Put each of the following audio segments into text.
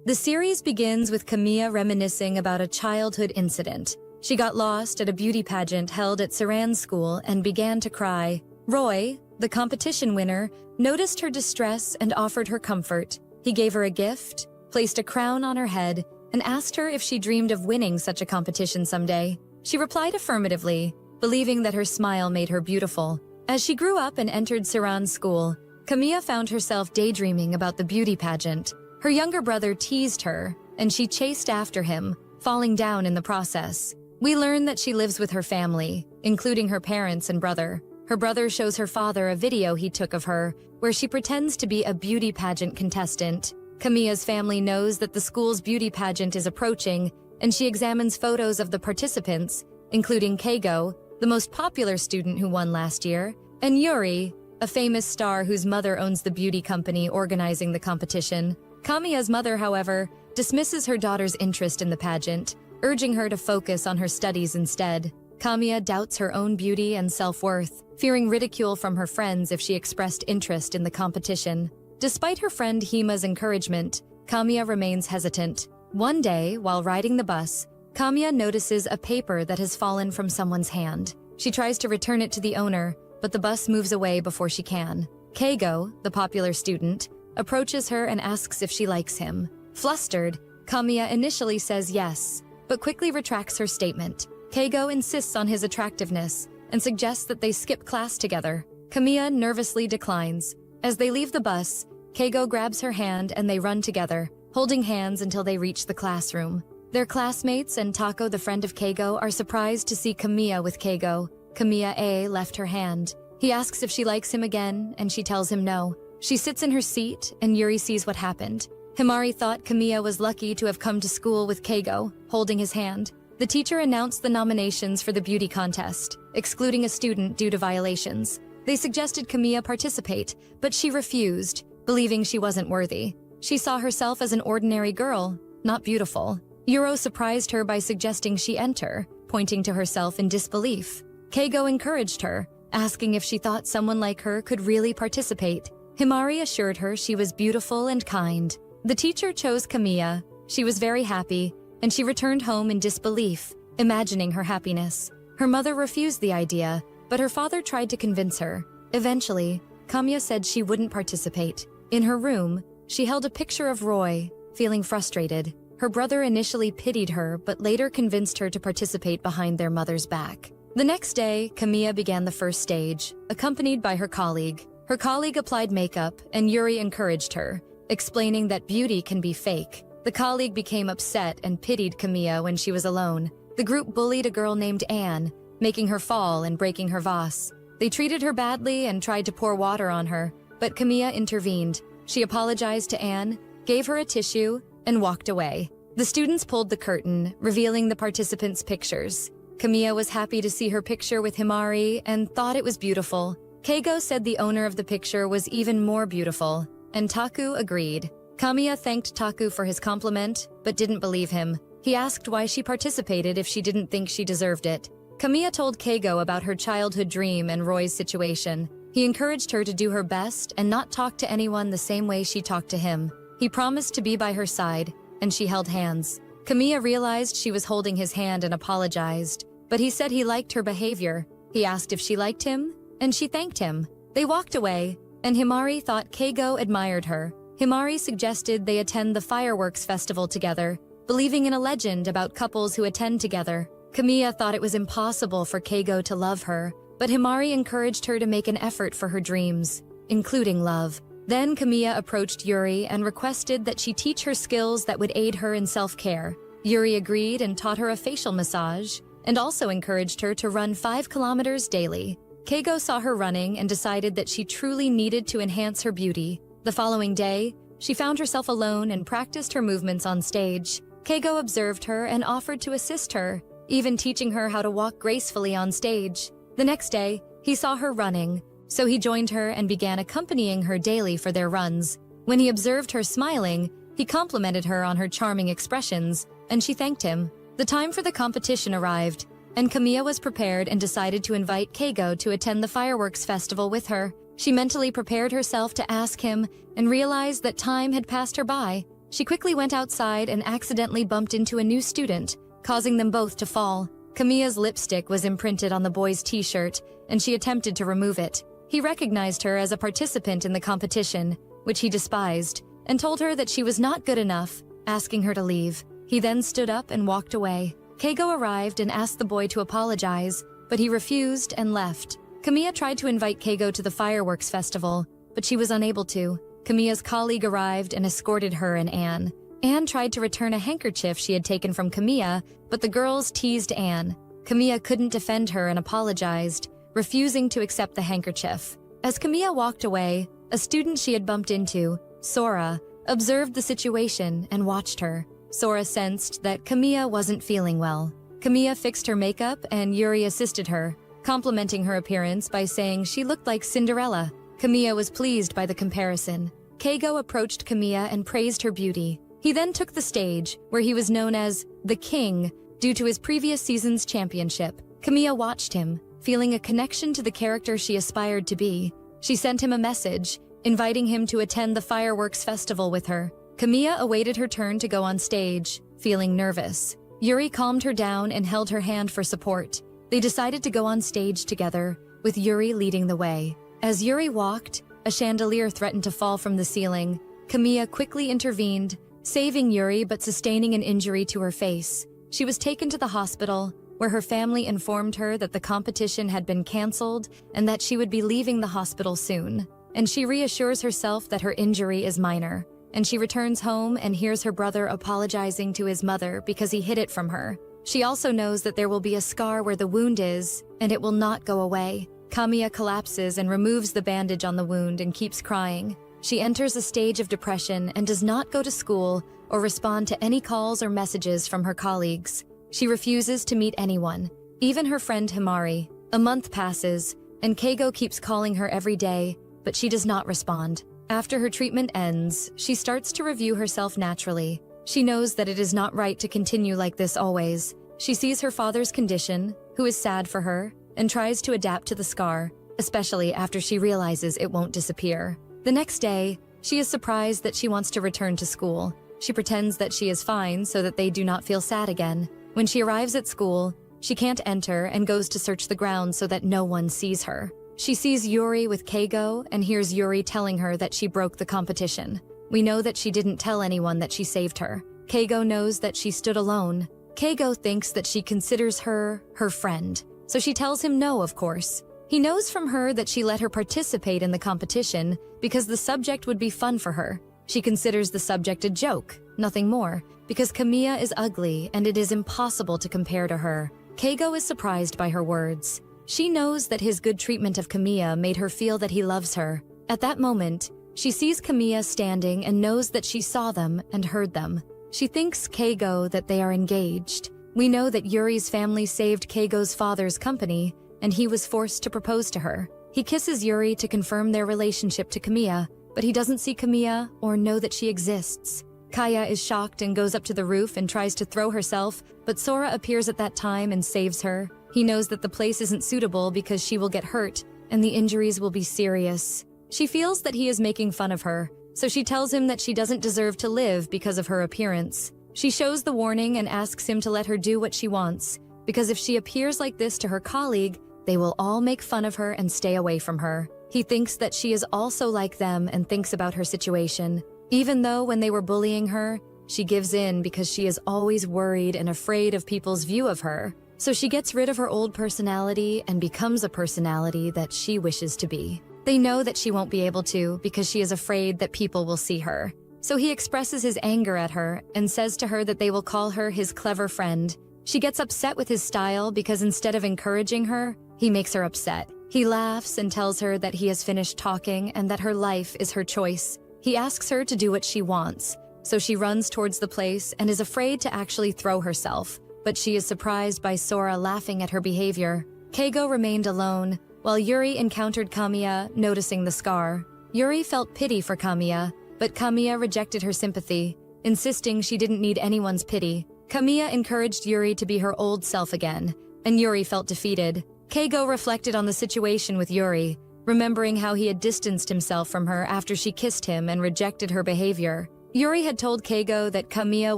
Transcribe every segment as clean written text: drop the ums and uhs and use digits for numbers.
The series begins with Kamiya reminiscing about a childhood incident. She got lost at a beauty pageant held at Saran's school and began to cry. Roy, the competition winner, noticed her distress and offered her comfort. He gave her a gift, placed a crown on her head, and asked her if she dreamed of winning such a competition someday. She replied affirmatively, believing that her smile made her beautiful. As she grew up and entered Saran's school, Kamiya found herself daydreaming about the beauty pageant. Her younger brother teased her, and she chased after him, falling down in the process. We learn that she lives with her family, including her parents and brother. Her brother shows her father a video he took of her, where she pretends to be a beauty pageant contestant. Kamiya's family knows that the school's beauty pageant is approaching, and she examines photos of the participants, including Keigo, the most popular student who won last year, and Yuri, a famous star whose mother owns the beauty company organizing the competition. Kamiya's mother, however, dismisses her daughter's interest in the pageant, urging her to focus on her studies instead. Kamiya doubts her own beauty and self-worth, fearing ridicule from her friends if she expressed interest in the competition. Despite her friend Hima's encouragement, Kamiya remains hesitant. One day, while riding the bus, Kamiya notices a paper that has fallen from someone's hand. She tries to return it to the owner, but the bus moves away before she can. Keigo, the popular student, approaches her and asks if she likes him. Flustered, Kamiya initially says yes, but quickly retracts her statement. Keigo insists on his attractiveness and suggests that they skip class together. Kamiya nervously declines. As they leave the bus, Keigo grabs her hand and they run together, holding hands until they reach the classroom. Their classmates and Tako, the friend of Keigo, are surprised to see Kamiya with Keigo. Kamiya left her hand. He asks if she likes him again, and she tells him no. She sits in her seat, and Yuri sees what happened. Himari thought Kamiya was lucky to have come to school with Keigo, holding his hand. The teacher announced the nominations for the beauty contest, excluding a student due to violations. They suggested Kamiya participate, but she refused, believing she wasn't worthy. She saw herself as an ordinary girl, not beautiful. Yuro surprised her by suggesting she enter, pointing to herself in disbelief. Keigo encouraged her, asking if she thought someone like her could really participate. Himari assured her she was beautiful and kind. The teacher chose Kamiya. She was very happy, and she returned home in disbelief, imagining her happiness. Her mother refused the idea, but her father tried to convince her. Eventually, Kamiya said she wouldn't participate. In her room, she held a picture of Roy, feeling frustrated. Her brother initially pitied her, but later convinced her to participate behind their mother's back. The next day, Kamiya began the first stage, accompanied by her colleague. Her colleague applied makeup, and Yuri encouraged her, explaining that beauty can be fake. The colleague became upset and pitied Kamiya when she was alone. The group bullied a girl named Anne, making her fall and breaking her vase. They treated her badly and tried to pour water on her, but Kamiya intervened. She apologized to Anne, gave her a tissue, and walked away. The students pulled the curtain, revealing the participants' pictures. Kamiya was happy to see her picture with Himari and thought it was beautiful. Keigo said the owner of the picture was even more beautiful, and Taku agreed. Kamiya thanked Taku for his compliment, but didn't believe him. He asked why she participated if she didn't think she deserved it. Kamiya told Keigo about her childhood dream and Roy's situation. He encouraged her to do her best and not talk to anyone the same way she talked to him. He promised to be by her side, and she held hands. Kamiya realized she was holding his hand and apologized, but he said he liked her behavior. He asked if she liked him, and she thanked him. They walked away, and Himari thought Keigo admired her. Himari suggested they attend the fireworks festival together, believing in a legend about couples who attend together. Kamiya thought it was impossible for Keigo to love her, but Himari encouraged her to make an effort for her dreams, including love. Then Kamiya approached Yuri and requested that she teach her skills that would aid her in self-care. Yuri agreed and taught her a facial massage, and also encouraged her to run 5 kilometers daily. Keigo saw her running and decided that she truly needed to enhance her beauty. The following day, she found herself alone and practiced her movements on stage. Keigo observed her and offered to assist her, even teaching her how to walk gracefully on stage. The next day, he saw her running, so he joined her and began accompanying her daily for their runs. When he observed her smiling, he complimented her on her charming expressions, and she thanked him. The time for the competition arrived, and Kamiya was prepared and decided to invite Keigo to attend the fireworks festival with her. She mentally prepared herself to ask him and realized that time had passed her by. She quickly went outside and accidentally bumped into a new student, causing them both to fall. Kamiya's lipstick was imprinted on the boy's t-shirt, and she attempted to remove it. He recognized her as a participant in the competition, which he despised, and told her that she was not good enough, asking her to leave. He then stood up and walked away. Keigo arrived and asked the boy to apologize, but he refused and left. Kamiya tried to invite Keigo to the fireworks festival, but she was unable to. Kamiya's colleague arrived and escorted her and Anne. Anne tried to return a handkerchief she had taken from Kamiya, but the girls teased Anne. Kamiya couldn't defend her and apologized, refusing to accept the handkerchief. As Kamiya walked away, a student she had bumped into, Sora, observed the situation and watched her. Sora sensed that Kamiya wasn't feeling well. Kamiya fixed her makeup and Yuri assisted her, complimenting her appearance by saying she looked like Cinderella. Kamiya was pleased by the comparison. Keigo approached Kamiya and praised her beauty. He then took the stage, where he was known as the King due to his previous season's championship. Kamiya watched him, feeling a connection to the character she aspired to be. She sent him a message, inviting him to attend the fireworks festival with her. Kamiya awaited her turn to go on stage, feeling nervous. Yuri calmed her down and held her hand for support. They decided to go on stage together, with Yuri leading the way. As Yuri walked, a chandelier threatened to fall from the ceiling. Kamiya quickly intervened, saving Yuri but sustaining an injury to her face. She was taken to the hospital, where her family informed her that the competition had been canceled and that she would be leaving the hospital soon. And she reassures herself that her injury is minor. And she returns home and hears her brother apologizing to his mother because he hid it from her. She also knows that there will be a scar where the wound is, and it will not go away. Kamiya collapses and removes the bandage on the wound and keeps crying. She enters a stage of depression and does not go to school or respond to any calls or messages from her colleagues. She refuses to meet anyone, even her friend Himari. A month passes, and Keigo keeps calling her every day, but she does not respond. After her treatment ends, she starts to review herself naturally. She knows that it is not right to continue like this always. She sees her father's condition, who is sad for her, and tries to adapt to the scar, especially after she realizes it won't disappear. The next day, she is surprised that she wants to return to school. She pretends that she is fine so that they do not feel sad again. When she arrives at school, she can't enter and goes to search the ground so that no one sees her. She sees Yuri with Keigo and hears Yuri telling her that she broke the competition. We know that she didn't tell anyone that she saved her. Keigo knows that she stood alone. Keigo thinks that she considers her friend, so she tells him no, of course. He knows from her that she let her participate in the competition because the subject would be fun for her. She considers the subject a joke, nothing more, because Kamiya is ugly and it is impossible to compare to her. Keigo is surprised by her words. She knows that his good treatment of Kamiya made her feel that he loves her. At that moment, she sees Kamiya standing and knows that she saw them and heard them. She thinks Keigo that they are engaged. We know that Yuri's family saved Keigo's father's company, and he was forced to propose to her. He kisses Yuri to confirm their relationship to Kamiya, but he doesn't see Kamiya or know that she exists. Kaya is shocked and goes up to the roof and tries to throw herself, but Sora appears at that time and saves her. He knows that the place isn't suitable because she will get hurt, and the injuries will be serious. She feels that he is making fun of her, so she tells him that she doesn't deserve to live because of her appearance. She shows the warning and asks him to let her do what she wants, because if she appears like this to her colleague, they will all make fun of her and stay away from her. He thinks that she is also like them and thinks about her situation. Even though when they were bullying her, she gives in because she is always worried and afraid of people's view of her. So she gets rid of her old personality and becomes a personality that she wishes to be. They know that she won't be able to because she is afraid that people will see her. So he expresses his anger at her and says to her that they will call her his clever friend. She gets upset with his style because instead of encouraging her, he makes her upset. He laughs and tells her that he has finished talking and that her life is her choice. He asks her to do what she wants, so she runs towards the place and is afraid to actually throw herself. But she is surprised by Sora laughing at her behavior. Keigo remained alone, while Yuri encountered Kamiya, noticing the scar. Yuri felt pity for Kamiya, but Kamiya rejected her sympathy, insisting she didn't need anyone's pity. Kamiya encouraged Yuri to be her old self again, and Yuri felt defeated. Keigo reflected on the situation with Yuri, remembering how he had distanced himself from her after she kissed him and rejected her behavior. Yuri had told Keigo that Kamiya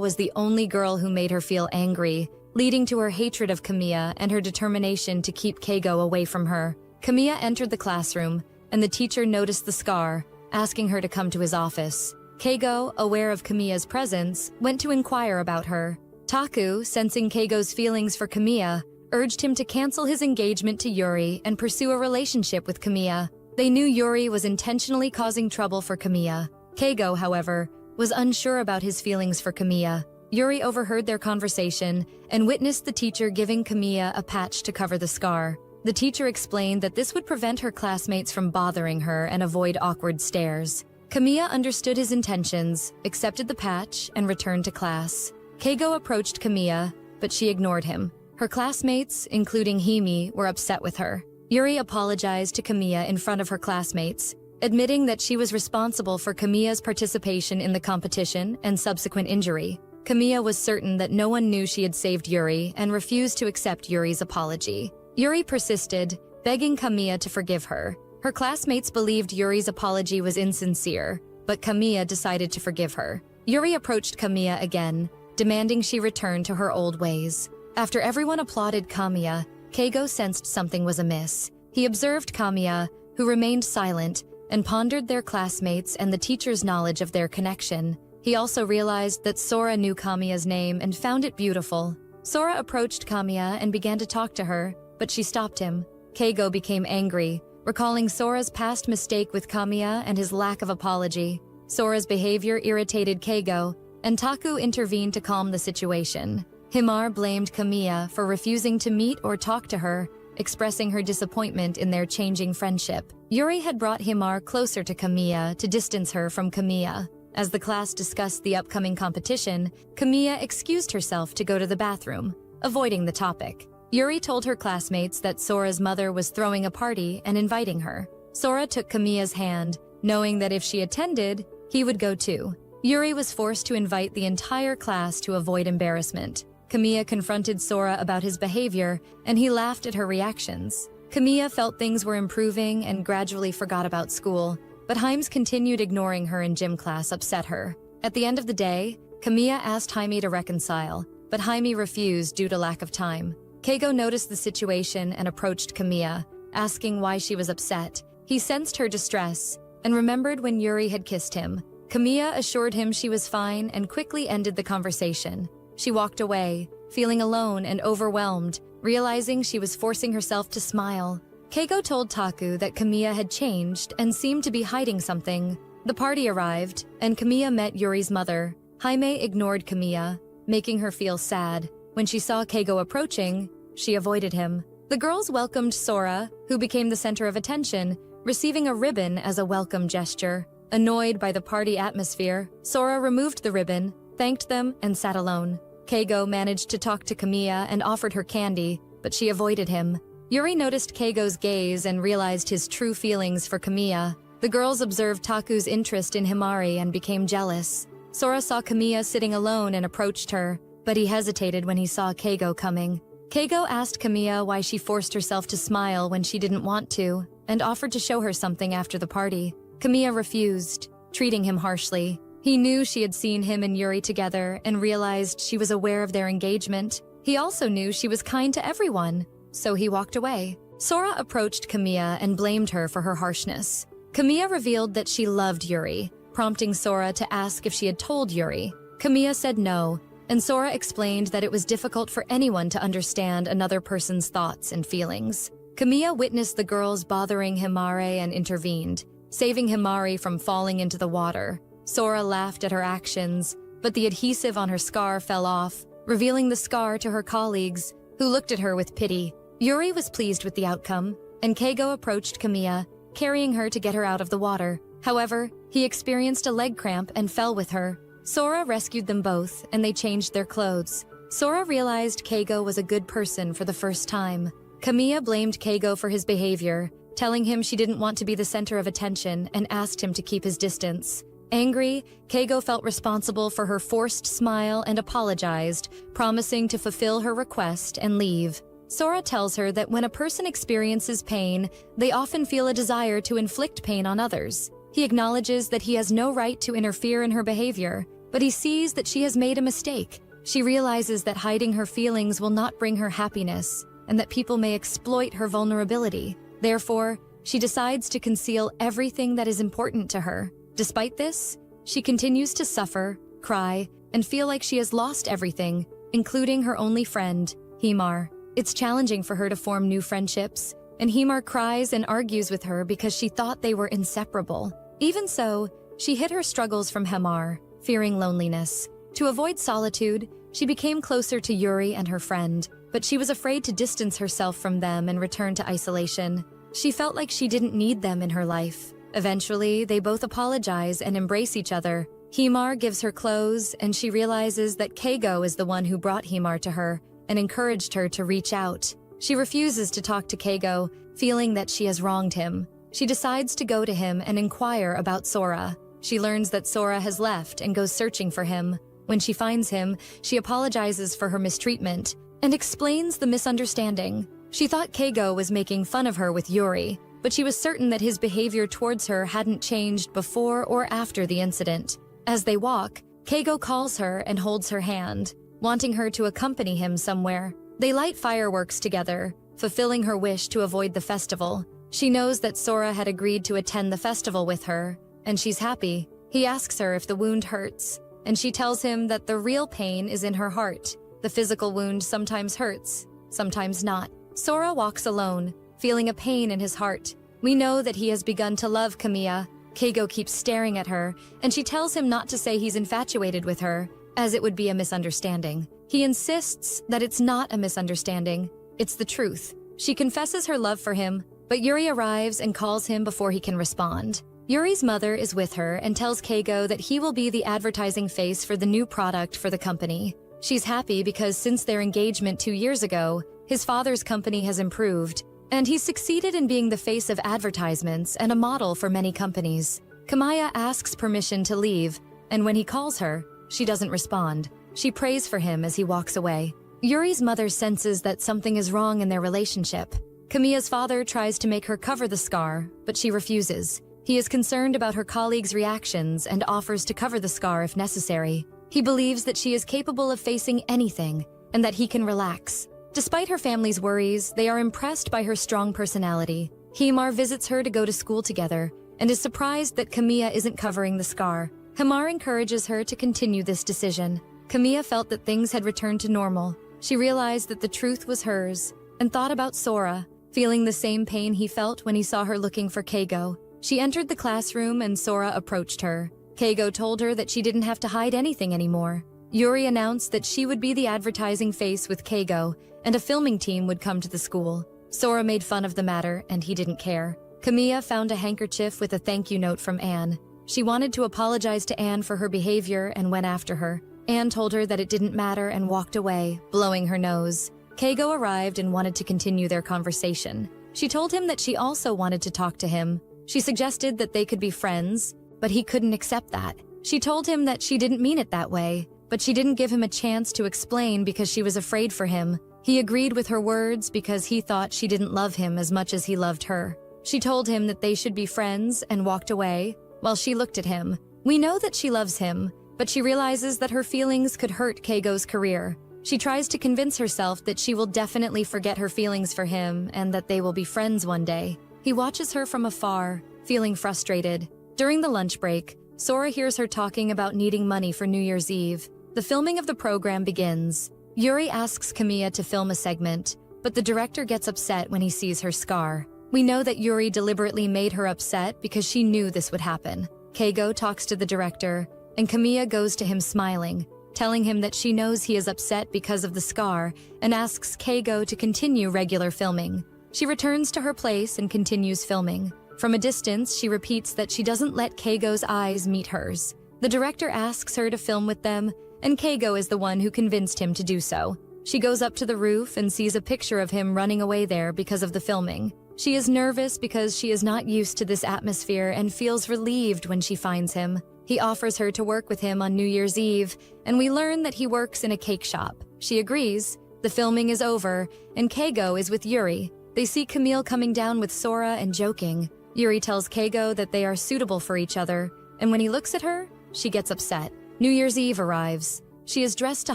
was the only girl who made her feel angry, leading to her hatred of Kamiya and her determination to keep Keigo away from her. Kamiya entered the classroom, and the teacher noticed the scar, asking her to come to his office. Keigo, aware of Kamiya's presence, went to inquire about her. Taku, sensing Keigo's feelings for Kamiya, urged him to cancel his engagement to Yuri and pursue a relationship with Kamiya. They knew Yuri was intentionally causing trouble for Kamiya. Keigo, however, was unsure about his feelings for Kamiya. Yuri overheard their conversation and witnessed the teacher giving Kamiya a patch to cover the scar. The teacher explained that this would prevent her classmates from bothering her and avoid awkward stares. Kamiya understood his intentions, accepted the patch, and returned to class. Keigo approached Kamiya, but she ignored him. Her classmates, including Himi, were upset with her. Yuri apologized to Kamiya in front of her classmates, admitting that she was responsible for Kamiya's participation in the competition and subsequent injury. Kamiya was certain that no one knew she had saved Yuri and refused to accept Yuri's apology. Yuri persisted, begging Kamiya to forgive her. Her classmates believed Yuri's apology was insincere, but Kamiya decided to forgive her. Yuri approached Kamiya again, demanding she return to her old ways. After everyone applauded Kamiya, Keigo sensed something was amiss. He observed Kamiya, who remained silent, and pondered their classmates and the teacher's knowledge of their connection. He also realized that Sora knew Kamiya's name and found it beautiful. Sora approached Kamiya and began to talk to her, but she stopped him. Keigo became angry, recalling Sora's past mistake with Kamiya and his lack of apology. Sora's behavior irritated Keigo, and Taku intervened to calm the situation. Himar blamed Kamiya for refusing to meet or talk to her, expressing her disappointment in their changing friendship. Yuri had brought Himar closer to Kamiya to distance her from Kamiya. As the class discussed the upcoming competition, Kamiya excused herself to go to the bathroom, avoiding the topic. Yuri told her classmates that Sora's mother was throwing a party and inviting her. Sora took Kamiya's hand, knowing that if she attended, he would go too. Yuri was forced to invite the entire class to avoid embarrassment. Kamiya confronted Sora about his behavior, and he laughed at her reactions. Kamiya felt things were improving and gradually forgot about school, but Himes continued ignoring her in gym class upset her. At the end of the day, Kamiya asked Jaime to reconcile, but Jaime refused due to lack of time. Keigo noticed the situation and approached Kamiya, asking why she was upset. He sensed her distress and remembered when Yuri had kissed him. Kamiya assured him she was fine and quickly ended the conversation. She walked away, feeling alone and overwhelmed, realizing she was forcing herself to smile. Keigo told Taku that Kamiya had changed and seemed to be hiding something. The party arrived, and Kamiya met Yuri's mother. Jaime ignored Kamiya, making her feel sad. When she saw Keigo approaching, she avoided him. The girls welcomed Sora, who became the center of attention, receiving a ribbon as a welcome gesture. Annoyed by the party atmosphere, Sora removed the ribbon, thanked them, and sat alone. Keigo managed to talk to Kamiya and offered her candy, but she avoided him. Yuri noticed Keigo's gaze and realized his true feelings for Kamiya. The girls observed Taku's interest in Himari and became jealous. Sora saw Kamiya sitting alone and approached her, but he hesitated when he saw Keigo coming. Keigo asked Kamiya why she forced herself to smile when she didn't want to, and offered to show her something after the party. Kamiya refused, treating him harshly. He knew she had seen him and Yuri together and realized she was aware of their engagement. He also knew she was kind to everyone, so he walked away. Sora approached Kamiya and blamed her for her harshness. Kamiya revealed that she loved Yuri, prompting Sora to ask if she had told Yuri. Kamiya said no, and Sora explained that it was difficult for anyone to understand another person's thoughts and feelings. Kamiya witnessed the girls bothering Himari and intervened, saving Himari from falling into the water. Sora laughed at her actions, but the adhesive on her scar fell off, revealing the scar to her colleagues, who looked at her with pity. Yuri was pleased with the outcome, and Keigo approached Kamiya, carrying her to get her out of the water. However, he experienced a leg cramp and fell with her. Sora rescued them both, and they changed their clothes. Sora realized Keigo was a good person for the first time. Kamiya blamed Keigo for his behavior, telling him she didn't want to be the center of attention and asked him to keep his distance. Angry, Keigo felt responsible for her forced smile and apologized, promising to fulfill her request and leave. Sora tells her that when a person experiences pain, they often feel a desire to inflict pain on others. He acknowledges that he has no right to interfere in her behavior, but he sees that she has made a mistake. She realizes that hiding her feelings will not bring her happiness, and that people may exploit her vulnerability. Therefore, she decides to conceal everything that is important to her. Despite this, she continues to suffer, cry, and feel like she has lost everything, including her only friend, Himar. It's challenging for her to form new friendships, and Himar cries and argues with her because she thought they were inseparable. Even so, she hid her struggles from Himar, fearing loneliness. To avoid solitude, she became closer to Yuri and her friend, but she was afraid to distance herself from them and return to isolation. She felt like she didn't need them in her life. Eventually, they both apologize and embrace each other. Himar gives her clothes, and she realizes that Keigo is the one who brought Himar to her and encouraged her to reach out. She refuses to talk to Keigo, feeling that she has wronged him. She decides to go to him and inquire about Sora. She learns that Sora has left and goes searching for him. When she finds him, she apologizes for her mistreatment and explains the misunderstanding. She thought Keigo was making fun of her with Yuri, but she was certain that his behavior towards her hadn't changed before or after the incident. As they walk, Keigo calls her and holds her hand, wanting her to accompany him somewhere. They light fireworks together, fulfilling her wish to avoid the festival. She knows that Sora had agreed to attend the festival with her, and she's happy. He asks her if the wound hurts, and she tells him that the real pain is in her heart. The physical wound sometimes hurts, sometimes not. Sora walks alone, feeling a pain in his heart. We know that he has begun to love Kamiya. Keigo keeps staring at her, and she tells him not to say he's infatuated with her, as it would be a misunderstanding. He insists that it's not a misunderstanding, it's the truth. She confesses her love for him, but Yuri arrives and calls him before he can respond. Yuri's mother is with her and tells Keigo that he will be the advertising face for the new product for the company. She's happy because since their engagement 2 years ago, his father's company has improved, and he's succeeded in being the face of advertisements and a model for many companies. Kamiya asks permission to leave, and when he calls her, she doesn't respond. She prays for him as he walks away. Yuri's mother senses that something is wrong in their relationship. Kamiya's father tries to make her cover the scar, but she refuses. He is concerned about her colleagues' reactions and offers to cover the scar if necessary. He believes that she is capable of facing anything and that he can relax. Despite her family's worries, they are impressed by her strong personality. Himar visits her to go to school together and is surprised that Kamiya isn't covering the scar. Himar encourages her to continue this decision. Kamiya felt that things had returned to normal. She realized that the truth was hers and thought about Sora, feeling the same pain he felt when he saw her looking for Keigo. She entered the classroom and Sora approached her. Keigo told her that she didn't have to hide anything anymore. Yuri announced that she would be the advertising face with Keigo, and a filming team would come to the school. Sora made fun of the matter, and he didn't care. Kamiya found a handkerchief with a thank you note from Anne. She wanted to apologize to Anne for her behavior and went after her. Anne told her that it didn't matter and walked away, blowing her nose. Keigo arrived and wanted to continue their conversation. She told him that she also wanted to talk to him. She suggested that they could be friends, but he couldn't accept that. She told him that she didn't mean it that way, but she didn't give him a chance to explain because she was afraid for him. He agreed with her words because he thought she didn't love him as much as he loved her. She told him that they should be friends and walked away, while she looked at him. We know that she loves him, but she realizes that her feelings could hurt Keigo's career. She tries to convince herself that she will definitely forget her feelings for him and that they will be friends one day. He watches her from afar, feeling frustrated. During the lunch break, Sora hears her talking about needing money for New Year's Eve. The filming of the program begins. Yuri asks Kamiya to film a segment, but the director gets upset when he sees her scar. We know that Yuri deliberately made her upset because she knew this would happen. Keigo talks to the director, and Kamiya goes to him smiling, telling him that she knows he is upset because of the scar and asks Keigo to continue regular filming. She returns to her place and continues filming. From a distance, she repeats that she doesn't let Keigo's eyes meet hers. The director asks her to film with them, and Keigo is the one who convinced him to do so. She goes up to the roof and sees a picture of him running away there because of the filming. She is nervous because she is not used to this atmosphere and feels relieved when she finds him. He offers her to work with him on New Year's Eve, and we learn that he works in a cake shop. She agrees. The filming is over, and Keigo is with Yuri. They see Camille coming down with Sora and joking. Yuri tells Keigo that they are suitable for each other, and when he looks at her, she gets upset. New Year's Eve arrives. She is dressed to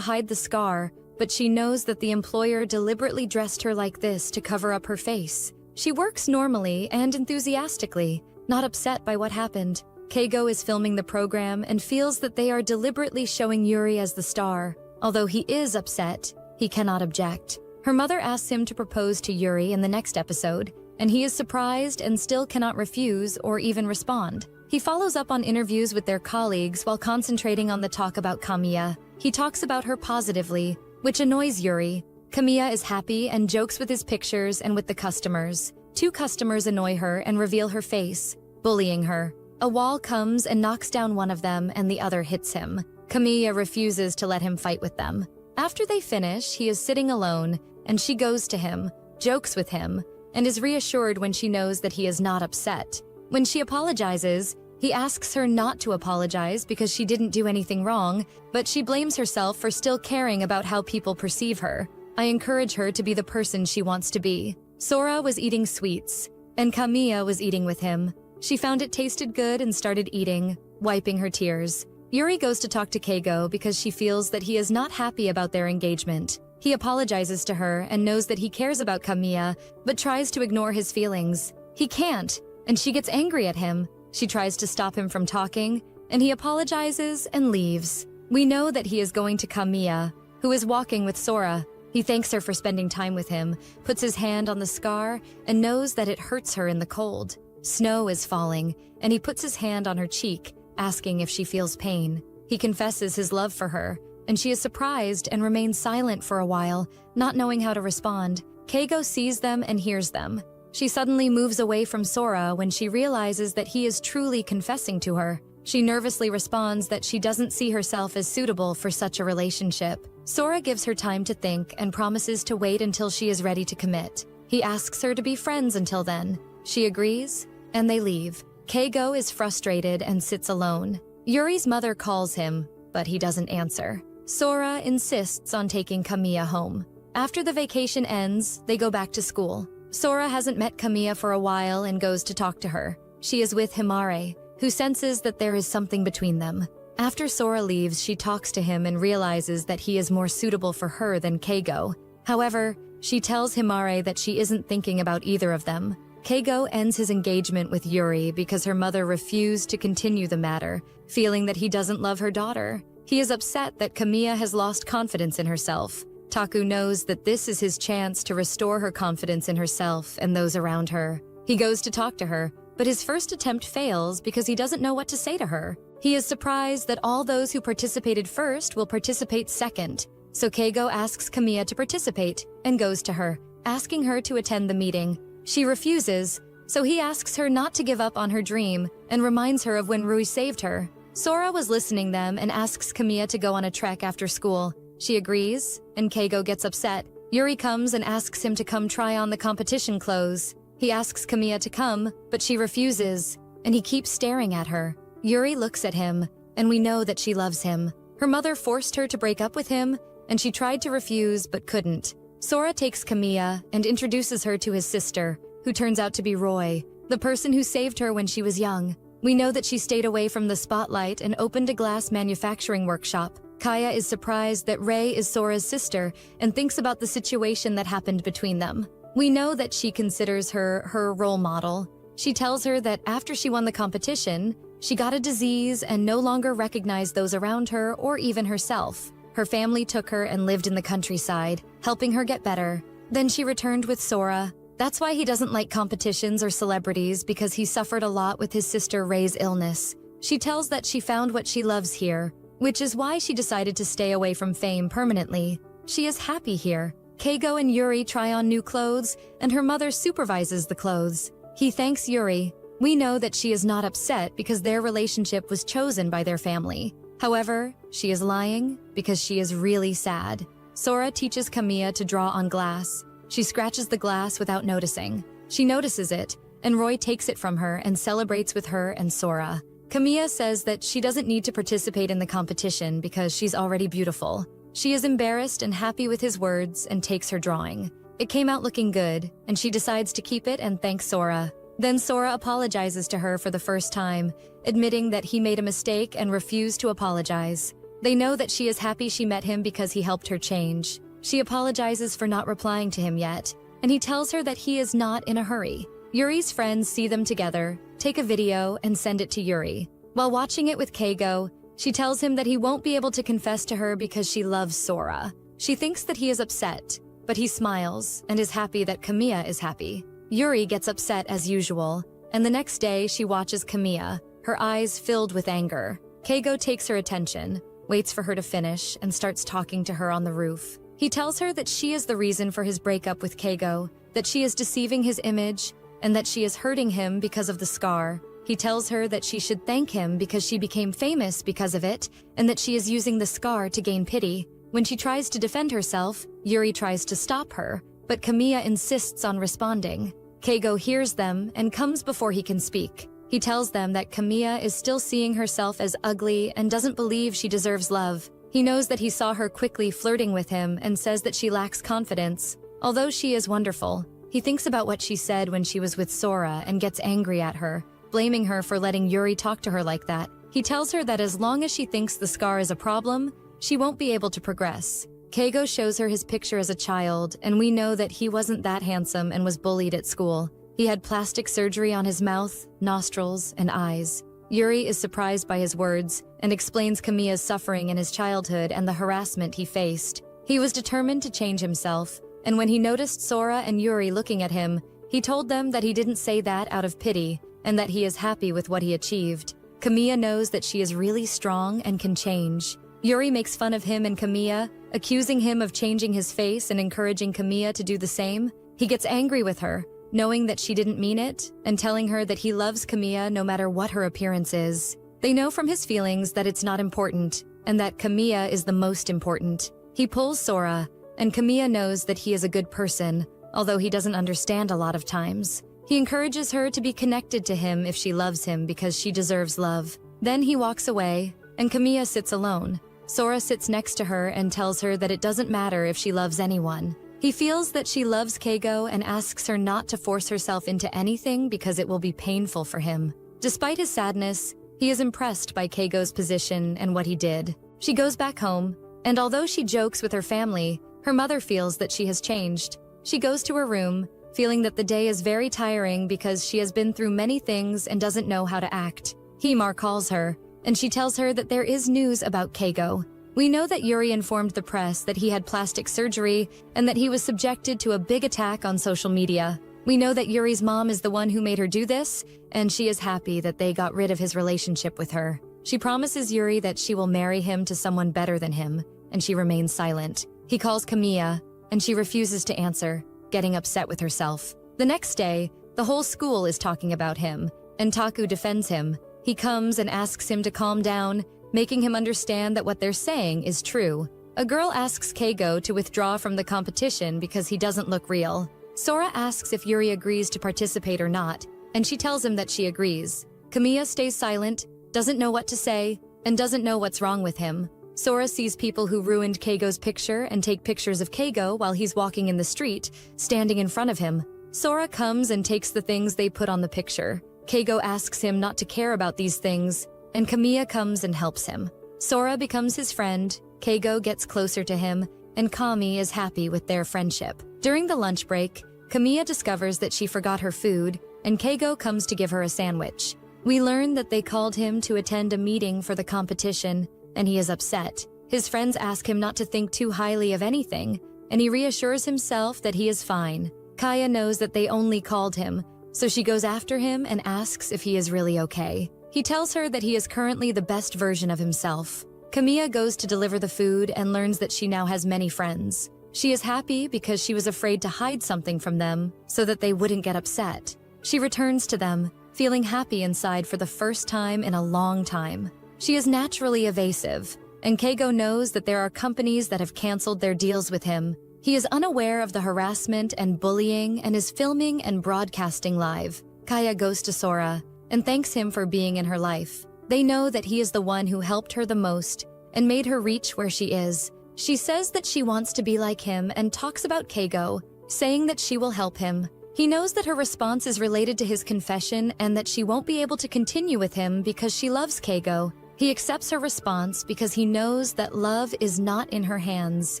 hide the scar, but she knows that the employer deliberately dressed her like this to cover up her face. She works normally and enthusiastically, not upset by what happened. Keigo is filming the program and feels that they are deliberately showing Yuri as the star. Although he is upset, he cannot object. Her mother asks him to propose to Yuri in the next episode, and he is surprised and still cannot refuse or even respond. He follows up on interviews with their colleagues while concentrating on the talk about Kamiya. He talks about her positively, which annoys Yuri. Kamiya is happy and jokes with his pictures and with the customers. 2 customers annoy her and reveal her face, bullying her. A wall comes and knocks down one of them and the other hits him. Kamiya refuses to let him fight with them. After they finish, he is sitting alone, and she goes to him, jokes with him, and is reassured when she knows that he is not upset. When she apologizes, he asks her not to apologize because she didn't do anything wrong, but she blames herself for still caring about how people perceive her. I encourage her to be the person she wants to be. Sora was eating sweets, and Kamiya was eating with him. She found it tasted good and started eating, wiping her tears. Yuri goes to talk to Keigo because she feels that he is not happy about their engagement. He apologizes to her and knows that he cares about Kamiya, but tries to ignore his feelings. He can't, and she gets angry at him. She tries to stop him from talking, and he apologizes and leaves. We know that he is going to Kamiya, who is walking with Sora. He thanks her for spending time with him, puts his hand on the scar, and knows that it hurts her in the cold. Snow is falling, and he puts his hand on her cheek, asking if she feels pain. He confesses his love for her, and she is surprised and remains silent for a while, not knowing how to respond. Keigo sees them and hears them. She suddenly moves away from Sora when she realizes that he is truly confessing to her. She nervously responds that she doesn't see herself as suitable for such a relationship. Sora gives her time to think and promises to wait until she is ready to commit. He asks her to be friends until then. She agrees, and they leave. Keigo is frustrated and sits alone. Yuri's mother calls him, but he doesn't answer. Sora insists on taking Kamiya home. After the vacation ends, they go back to school. Sora hasn't met Kamiya for a while and goes to talk to her. She is with Himare, who senses that there is something between them. After Sora leaves, she talks to him and realizes that he is more suitable for her than Keigo. However, she tells Himare that she isn't thinking about either of them. Keigo ends his engagement with Yuri because her mother refused to continue the matter, feeling that he doesn't love her daughter. He is upset that Kamiya has lost confidence in herself. Taku knows that this is his chance to restore her confidence in herself and those around her. He goes to talk to her, but his first attempt fails because he doesn't know what to say to her. He is surprised that all those who participated first will participate second. So Keigo asks Kamiya to participate and goes to her, asking her to attend the meeting. She refuses, so he asks her not to give up on her dream and reminds her of when Rui saved her. Sora was listening them and asks Kamiya to go on a trek after school. She agrees, and Keigo gets upset. Yuri comes and asks him to come try on the competition clothes. He asks Kamiya to come, but she refuses, and he keeps staring at her. Yuri looks at him, and we know that she loves him. Her mother forced her to break up with him, and she tried to refuse but couldn't. Sora takes Kamiya and introduces her to his sister, who turns out to be Roy, the person who saved her when she was young. We know that she stayed away from the spotlight and opened a glass manufacturing workshop. Kaya is surprised that Rei is Sora's sister and thinks about the situation that happened between them. We know that she considers her role model. She tells her that after she won the competition, she got a disease and no longer recognized those around her or even herself. Her family took her and lived in the countryside, helping her get better. Then she returned with Sora. That's why he doesn't like competitions or celebrities, because he suffered a lot with his sister Rei's illness. She tells that she found what she loves here, which is why she decided to stay away from fame permanently. She is happy here. Keigo and Yuri try on new clothes, and her mother supervises the clothes. He thanks Yuri. We know that she is not upset because their relationship was chosen by their family. However, she is lying because she is really sad. Sora teaches Kamiya to draw on glass. She scratches the glass without noticing. She notices it, and Roy takes it from her and celebrates with her and Sora. Kamiya says that she doesn't need to participate in the competition because she's already beautiful. She is embarrassed and happy with his words and takes her drawing. It came out looking good, and she decides to keep it and thanks Sora. Then Sora apologizes to her for the first time, admitting that he made a mistake and refused to apologize. They know that she is happy she met him because he helped her change. She apologizes for not replying to him yet, and he tells her that he is not in a hurry. Yuri's friends see them together, take a video, and send it to Yuri. While watching it with Keigo, she tells him that he won't be able to confess to her because she loves Sora. She thinks that he is upset, but he smiles and is happy that Kamiya is happy. Yuri gets upset as usual, and the next day she watches Kamiya, her eyes filled with anger. Keigo takes her attention, waits for her to finish, and starts talking to her on the roof. He tells her that she is the reason for his breakup with Keigo, that she is deceiving his image, and that she is hurting him because of the scar. He tells her that she should thank him because she became famous because of it, and that she is using the scar to gain pity. When she tries to defend herself, Yuri tries to stop her, but Kamiya insists on responding. Keigo hears them and comes before he can speak. He tells them that Kamiya is still seeing herself as ugly and doesn't believe she deserves love. He knows that he saw her quickly flirting with him and says that she lacks confidence. Although she is wonderful, he thinks about what she said when she was with Sora and gets angry at her, blaming her for letting Yuri talk to her like that. He tells her that as long as she thinks the scar is a problem, she won't be able to progress. Keigo shows her his picture as a child, and we know that he wasn't that handsome and was bullied at school. He had plastic surgery on his mouth, nostrils, and eyes. Yuri is surprised by his words and explains Kamiya's suffering in his childhood and the harassment he faced. He was determined to change himself, and when he noticed Sora and Yuri looking at him, he told them that he didn't say that out of pity and that he is happy with what he achieved. Kamiya knows that she is really strong and can change. Yuri makes fun of him and Kamiya, accusing him of changing his face and encouraging Kamiya to do the same. He gets angry with her, knowing that she didn't mean it, and telling her that he loves Kamiya no matter what her appearance is. They know from his feelings that it's not important, and that Kamiya is the most important. He pulls Sora, and Kamiya knows that he is a good person, although he doesn't understand a lot of times. He encourages her to be connected to him if she loves him because she deserves love. Then he walks away, and Kamiya sits alone. Sora sits next to her and tells her that it doesn't matter if she loves anyone. He feels that she loves Keigo and asks her not to force herself into anything because it will be painful for him. Despite his sadness, he is impressed by Keigo's position and what he did. She goes back home, and although she jokes with her family, her mother feels that she has changed. She goes to her room, feeling that the day is very tiring because she has been through many things and doesn't know how to act. Himar calls her, and she tells her that there is news about Keigo. We know that Yuri informed the press that he had plastic surgery and that he was subjected to a big attack on social media. We know that Yuri's mom is the one who made her do this, and she is happy that they got rid of his relationship with her. She promises Yuri that she will marry him to someone better than him, and she remains silent. He calls Kamiya, and she refuses to answer, getting upset with herself. The next day, the whole school is talking about him, and Taku defends him. He comes and asks him to calm down, making him understand that what they're saying is true. A girl asks Keigo to withdraw from the competition because he doesn't look real. Sora asks if Yuri agrees to participate or not, and she tells him that she agrees. Kamiya stays silent, doesn't know what to say, and doesn't know what's wrong with him. Sora sees people who ruined Keigo's picture and take pictures of Keigo while he's walking in the street, standing in front of him. Sora comes and takes the things they put on the picture. Keigo asks him not to care about these things, and Kamiya comes and helps him. Sora becomes his friend, Keigo gets closer to him, and Kami is happy with their friendship. During the lunch break, Kamiya discovers that she forgot her food, and Keigo comes to give her a sandwich. We learn that they called him to attend a meeting for the competition, and he is upset. His friends ask him not to think too highly of anything, and he reassures himself that he is fine. Kaya knows that they only called him, so she goes after him and asks if he is really okay. He tells her that he is currently the best version of himself. Kamiya goes to deliver the food and learns that she now has many friends. She is happy because she was afraid to hide something from them so that they wouldn't get upset. She returns to them, feeling happy inside for the first time in a long time. She is naturally evasive, and Keigo knows that there are companies that have canceled their deals with him. He is unaware of the harassment and bullying and is filming and broadcasting live. Kaya goes to Sora and thanks him for being in her life. They know that he is the one who helped her the most and made her reach where she is. She says that she wants to be like him and talks about Keigo, saying that she will help him. He knows that her response is related to his confession and that she won't be able to continue with him because she loves Keigo. He accepts her response because he knows that love is not in her hands.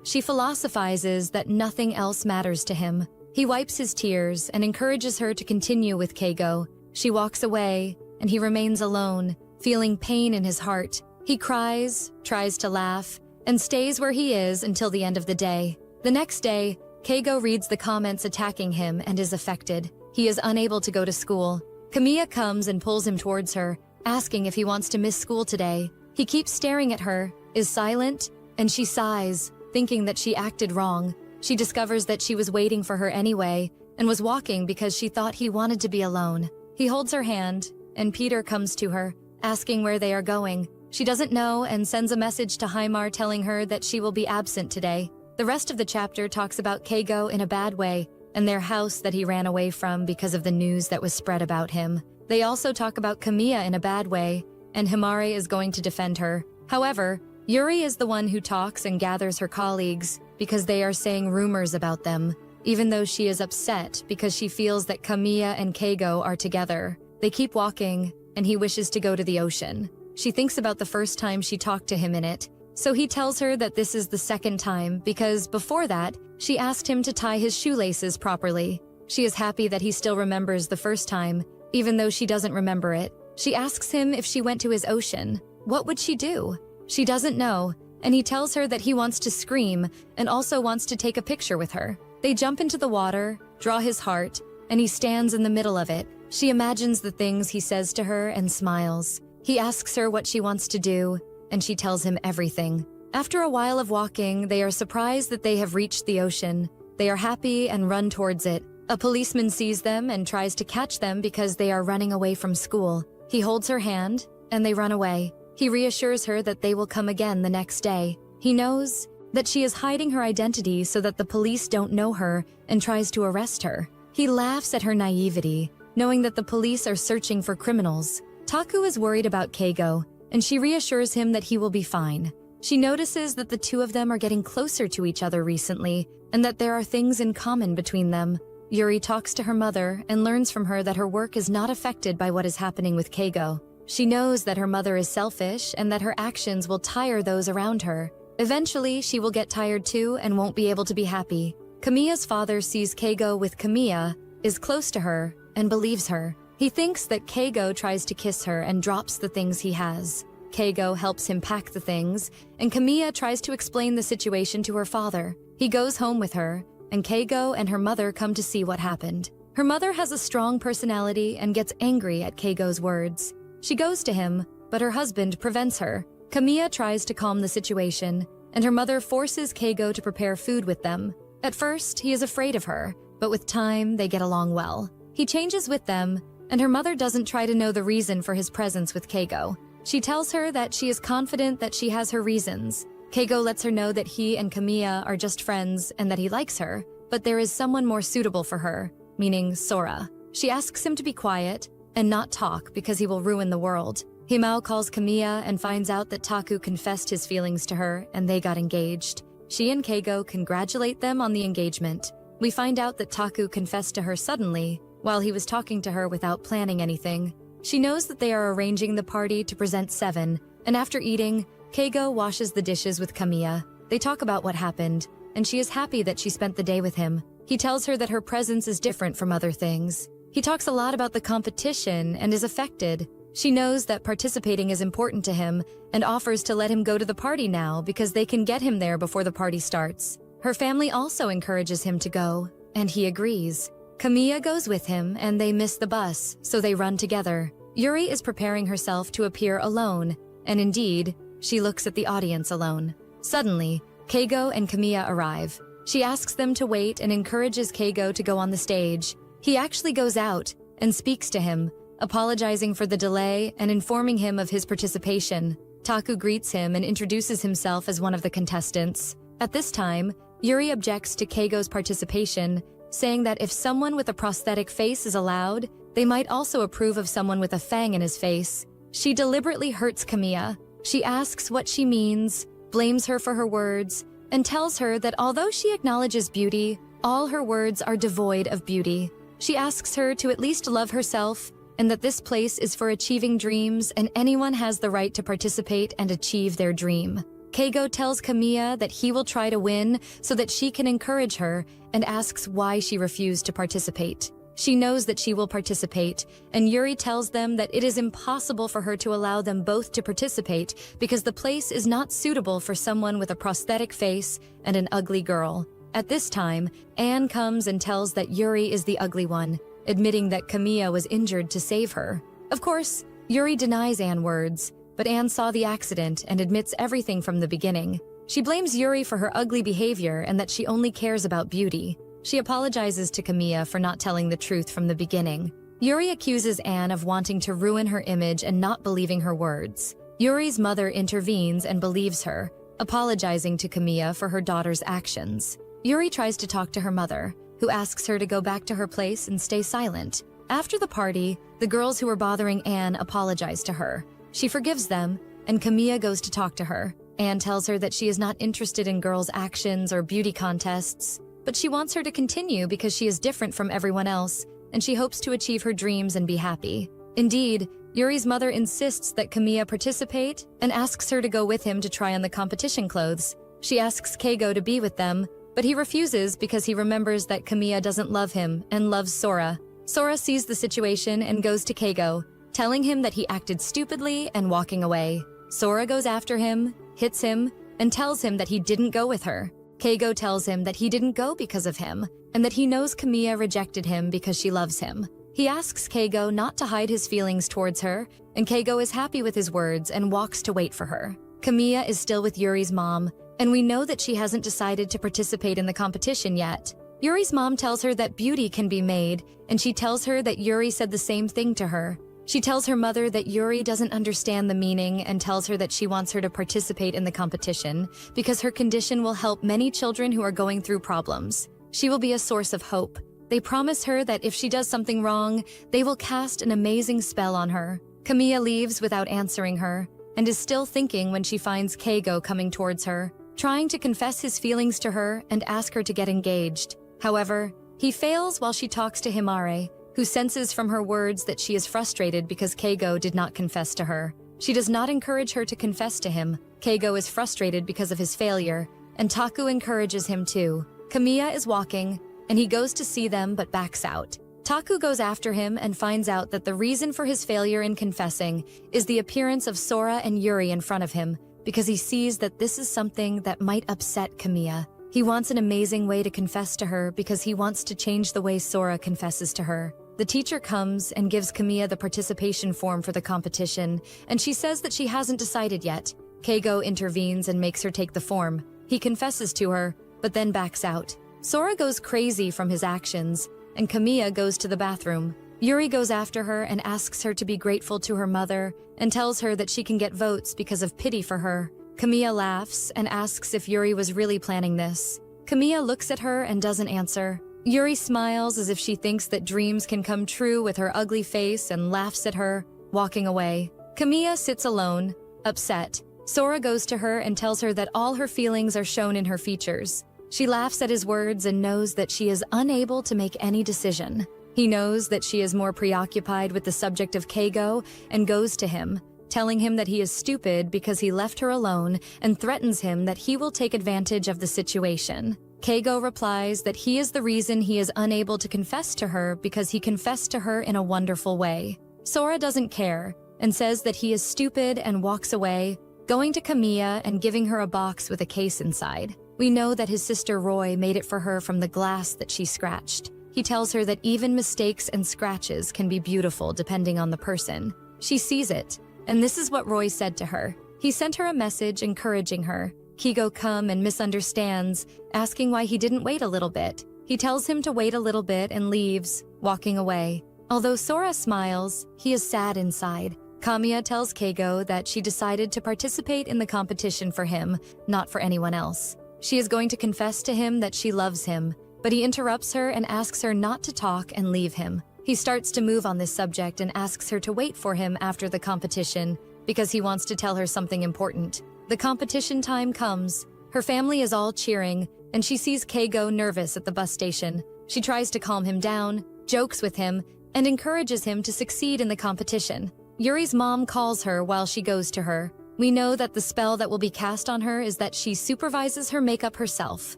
She philosophizes that nothing else matters to him. He wipes his tears and encourages her to continue with Keigo. She walks away, and he remains alone, feeling pain in his heart. He cries, tries to laugh, and stays where he is until the end of the day. The next day, Keigo reads the comments attacking him and is affected. He is unable to go to school. Kamiya comes and pulls him towards her, asking if he wants to miss school today. He keeps staring at her, is silent, and she sighs, thinking that she acted wrong. She discovers that she was waiting for her anyway, and was walking because she thought he wanted to be alone. He holds her hand, and Peter comes to her, asking where they are going. She doesn't know and sends a message to Haimar telling her that she will be absent today. The rest of the chapter talks about Keigo in a bad way, and their house that he ran away from because of the news that was spread about him. They also talk about Kamiya in a bad way, and Himare is going to defend her. However, Yuri is the one who talks and gathers her colleagues because they are saying rumors about them, even though she is upset because she feels that Kamiya and Keigo are together. They keep walking, and he wishes to go to the ocean. She thinks about the first time she talked to him in it, so he tells her that this is the second time because before that, she asked him to tie his shoelaces properly. She is happy that he still remembers the first time, even though she doesn't remember it. She asks him if she went to his ocean. What would she do? She doesn't know, and he tells her that he wants to scream and also wants to take a picture with her. They jump into the water, draw his heart, and he stands in the middle of it. She imagines the things he says to her and smiles. He asks her what she wants to do, and she tells him everything. After a while of walking, they are surprised that they have reached the ocean. They are happy and run towards it. A policeman sees them and tries to catch them because they are running away from school. He holds her hand, and they run away. He reassures her that they will come again the next day. He knows that she is hiding her identity so that the police don't know her and tries to arrest her. He laughs at her naivety, knowing that the police are searching for criminals. Taku is worried about Keigo, and she reassures him that he will be fine. She notices that the two of them are getting closer to each other recently, and that there are things in common between them. Yuri talks to her mother and learns from her that her work is not affected by what is happening with Keigo. She knows that her mother is selfish and that her actions will tire those around her. Eventually, she will get tired too and won't be able to be happy. Kamiya's father sees Keigo with Kamiya, is close to her, and believes her. He thinks that Keigo tries to kiss her and drops the things he has. Keigo helps him pack the things, and Kamiya tries to explain the situation to her father. He goes home with her, and Keigo and her mother come to see what happened. Her mother has a strong personality and gets angry at Keigo's words. She goes to him, but her husband prevents her. Kamiya tries to calm the situation, and her mother forces Keigo to prepare food with them. At first, he is afraid of her, but with time, they get along well. He changes with them, and her mother doesn't try to know the reason for his presence with Keigo. She tells her that she is confident that she has her reasons. Keigo lets her know that he and Kamiya are just friends and that he likes her, but there is someone more suitable for her, meaning Sora. She asks him to be quiet and not talk because he will ruin the world. Himao calls Kamiya and finds out that Taku confessed his feelings to her and they got engaged. She and Keigo congratulate them on the engagement. We find out that Taku confessed to her suddenly while he was talking to her without planning anything. She knows that they are arranging the party to present Seven, and after eating, Keigo washes the dishes with Kamiya. They talk about what happened, and she is happy that she spent the day with him. He tells her that her presence is different from other things. He talks a lot about the competition and is affected. She knows that participating is important to him and offers to let him go to the party now because they can get him there before the party starts. Her family also encourages him to go, and he agrees. Kamiya goes with him and they miss the bus, so they run together. Yuri is preparing herself to appear alone, and indeed, she looks at the audience alone. Suddenly, Keigo and Kamiya arrive. She asks them to wait and encourages Keigo to go on the stage. He actually goes out and speaks to him, apologizing for the delay and informing him of his participation. Taku greets him and introduces himself as one of the contestants. At this time, Yuri objects to Keigo's participation, saying that if someone with a prosthetic face is allowed, they might also approve of someone with a fang in his face. She deliberately hurts Kamiya. She asks what she means, blames her for her words, and tells her that although she acknowledges beauty, all her words are devoid of beauty. She asks her to at least love herself and that this place is for achieving dreams and anyone has the right to participate and achieve their dream. Keigo tells Kamiya that he will try to win so that she can encourage her and asks why she refused to participate. She knows that she will participate, and Yuri tells them that it is impossible for her to allow them both to participate because the place is not suitable for someone with a prosthetic face and an ugly girl. At this time, Anne comes and tells that Yuri is the ugly one, admitting that Kamiya was injured to save her. Of course, Yuri denies Anne's words, but Anne saw the accident and admits everything from the beginning. She blames Yuri for her ugly behavior and that she only cares about beauty. She apologizes to Kamiya for not telling the truth from the beginning. Yuri accuses Anne of wanting to ruin her image and not believing her words. Yuri's mother intervenes and believes her, apologizing to Kamiya for her daughter's actions. Yuri tries to talk to her mother, who asks her to go back to her place and stay silent. After the party, the girls who were bothering Anne apologize to her. She forgives them, and Kamiya goes to talk to her. Anne tells her that she is not interested in girls' actions or beauty contests, but she wants her to continue because she is different from everyone else, and she hopes to achieve her dreams and be happy. Indeed, Yuri's mother insists that Kamiya participate and asks her to go with him to try on the competition clothes. She asks Keigo to be with them, but he refuses because he remembers that Kamiya doesn't love him and loves Sora. Sora sees the situation and goes to Keigo, telling him that he acted stupidly and walking away. Sora goes after him, hits him, and tells him that he didn't go with her. Keigo tells him that he didn't go because of him, and that he knows Kamiya rejected him because she loves him. He asks Keigo not to hide his feelings towards her, and Keigo is happy with his words and walks to wait for her. Kamiya is still with Yuri's mom, and we know that she hasn't decided to participate in the competition yet. Yuri's mom tells her that beauty can be made, and she tells her that Yuri said the same thing to her. She tells her mother that Yuri doesn't understand the meaning and tells her that she wants her to participate in the competition because her condition will help many children who are going through problems. She will be a source of hope. They promise her that if she does something wrong, they will cast an amazing spell on her. Kamiya leaves without answering her and is still thinking when she finds Keigo coming towards her, trying to confess his feelings to her and ask her to get engaged. However, he fails while she talks to Himare, who senses from her words that she is frustrated because Keigo did not confess to her. She does not encourage her to confess to him. Keigo is frustrated because of his failure, and Taku encourages him too. Kamiya is walking, and he goes to see them but backs out. Taku goes after him and finds out that the reason for his failure in confessing is the appearance of Sora and Yuri in front of him, because he sees that this is something that might upset Kamiya. He wants an amazing way to confess to her because he wants to change the way Sora confesses to her. The teacher comes and gives Kamiya the participation form for the competition, and she says that she hasn't decided yet. Keigo intervenes and makes her take the form. He confesses to her, but then backs out. Sora goes crazy from his actions, and Kamiya goes to the bathroom. Yuri goes after her and asks her to be grateful to her mother and tells her that she can get votes because of pity for her. Kamiya laughs and asks if Yuri was really planning this. Kamiya looks at her and doesn't answer. Yuri smiles as if she thinks that dreams can come true with her ugly face and laughs at her, walking away. Kamiya sits alone, upset. Sora goes to her and tells her that all her feelings are shown in her features. She laughs at his words and knows that she is unable to make any decision. He knows that she is more preoccupied with the subject of Keigo and goes to him, telling him that he is stupid because he left her alone and threatens him that he will take advantage of the situation. Keigo replies that he is the reason he is unable to confess to her because he confessed to her in a wonderful way. Sora doesn't care and says that he is stupid and walks away, going to Kamiya and giving her a box with a case inside. We know that his sister Roy made it for her from the glass that she scratched. He tells her that even mistakes and scratches can be beautiful depending on the person. She sees it, and this is what Roy said to her. He sent her a message encouraging her. Keigo comes and misunderstands, asking why he didn't wait a little bit. He tells him to wait a little bit and leaves, walking away. Although Sora smiles, he is sad inside. Kamiya tells Keigo that she decided to participate in the competition for him, not for anyone else. She is going to confess to him that she loves him, but he interrupts her and asks her not to talk and leave him. He starts to move on this subject and asks her to wait for him after the competition because he wants to tell her something important. The competition time comes. Her family is all cheering, and she sees Keigo nervous at the bus station. She tries to calm him down, jokes with him, and encourages him to succeed in the competition. Yuri's mom calls her while she goes to her. We know that the spell that will be cast on her is that she supervises her makeup herself.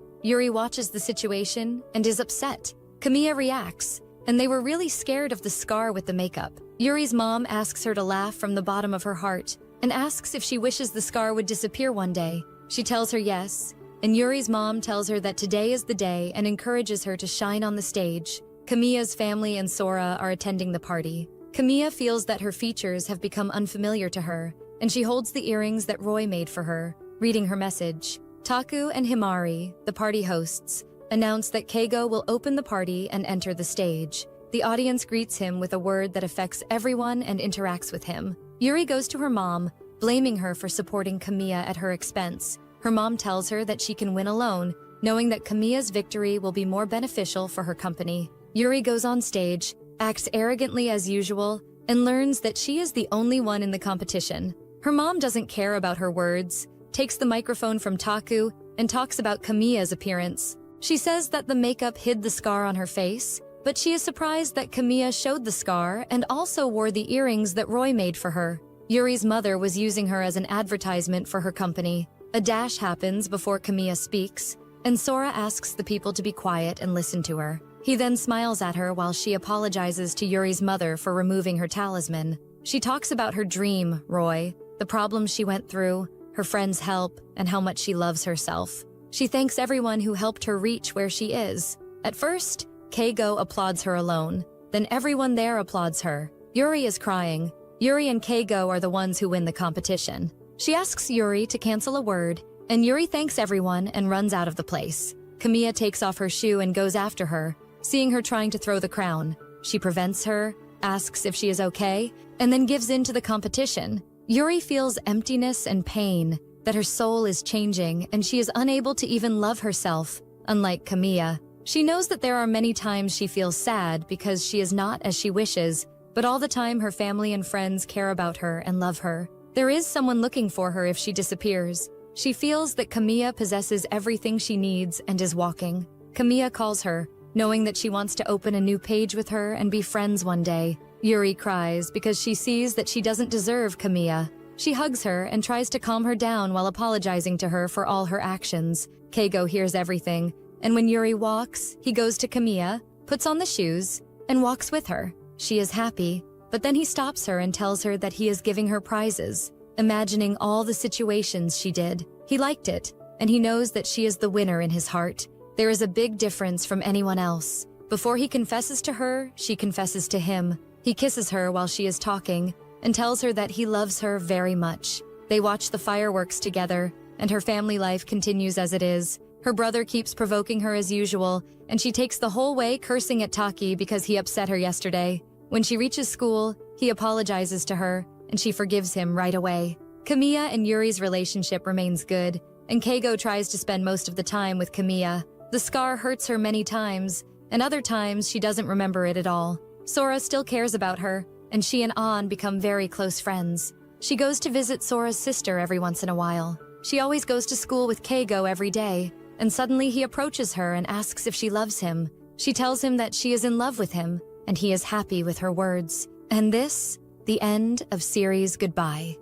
Yuri watches the situation and is upset. Kamiya reacts, and they were really scared of the scar with the makeup. Yuri's mom asks her to laugh from the bottom of her heart and asks if she wishes the scar would disappear one day. She tells her yes, and Yuri's mom tells her that today is the day and encourages her to shine on the stage. Kamiya's family and Sora are attending the party. Kamiya feels that her features have become unfamiliar to her, and she holds the earrings that Roy made for her, reading her message. Taku and Himari, the party hosts, announce that Keigo will open the party and enter the stage. The audience greets him with a word that affects everyone and interacts with him. Yuri goes to her mom, blaming her for supporting Kamiya at her expense. Her mom tells her that she can win alone, knowing that Kamiya's victory will be more beneficial for her company. Yuri goes on stage, acts arrogantly as usual, and learns that she is the only one in the competition. Her mom doesn't care about her words, takes the microphone from Taku, and talks about Kamiya's appearance. She says that the makeup hid the scar on her face, but she is surprised that Kamiya showed the scar and also wore the earrings that Roy made for her. Yuri's mother was using her as an advertisement for her company. A dash happens before Kamiya speaks, and Sora asks the people to be quiet and listen to her. He then smiles at her while she apologizes to Yuri's mother for removing her talisman. She talks about her dream, Roy, the problems she went through, her friends' help, and how much she loves herself. She thanks everyone who helped her reach where she is. At first, Keigo applauds her alone. Then everyone there applauds her. Yuri is crying. Yuri and Keigo are the ones who win the competition. She asks Yuri to cancel a word, and Yuri thanks everyone and runs out of the place. Kamiya takes off her shoe and goes after her, seeing her trying to throw the crown. She prevents her, asks if she is okay, and then gives in to the competition. Yuri feels emptiness and pain, that her soul is changing and she is unable to even love herself, unlike Kamiya. She knows that there are many times she feels sad because she is not as she wishes, but all the time her family and friends care about her and love her. There is someone looking for her if she disappears. She feels that Kamiya possesses everything she needs and is walking. Kamiya calls her, knowing that she wants to open a new page with her and be friends one day. Yuri cries because she sees that she doesn't deserve Kamiya. She hugs her and tries to calm her down while apologizing to her for all her actions. Keigo hears everything, and when Yuri walks, he goes to Kamiya, puts on the shoes, and walks with her. She is happy, but then he stops her and tells her that he is giving her prizes, imagining all the situations she did. He liked it, and he knows that she is the winner in his heart. There is a big difference from anyone else. Before he confesses to her, she confesses to him. He kisses her while she is talking and tells her that he loves her very much. They watch the fireworks together, and her family life continues as it is. Her brother keeps provoking her as usual, and she takes the whole way cursing at Taki because he upset her yesterday. When she reaches school, he apologizes to her, and she forgives him right away. Kamiya and Yuri's relationship remains good, and Keigo tries to spend most of the time with Kamiya. The scar hurts her many times, and other times she doesn't remember it at all. Sora still cares about her, and she and An become very close friends. She goes to visit Sora's sister every once in a while. She always goes to school with Keigo every day, and suddenly he approaches her and asks if she loves him. She tells him that she is in love with him, and he is happy with her words. And this, the end of series Goodbye.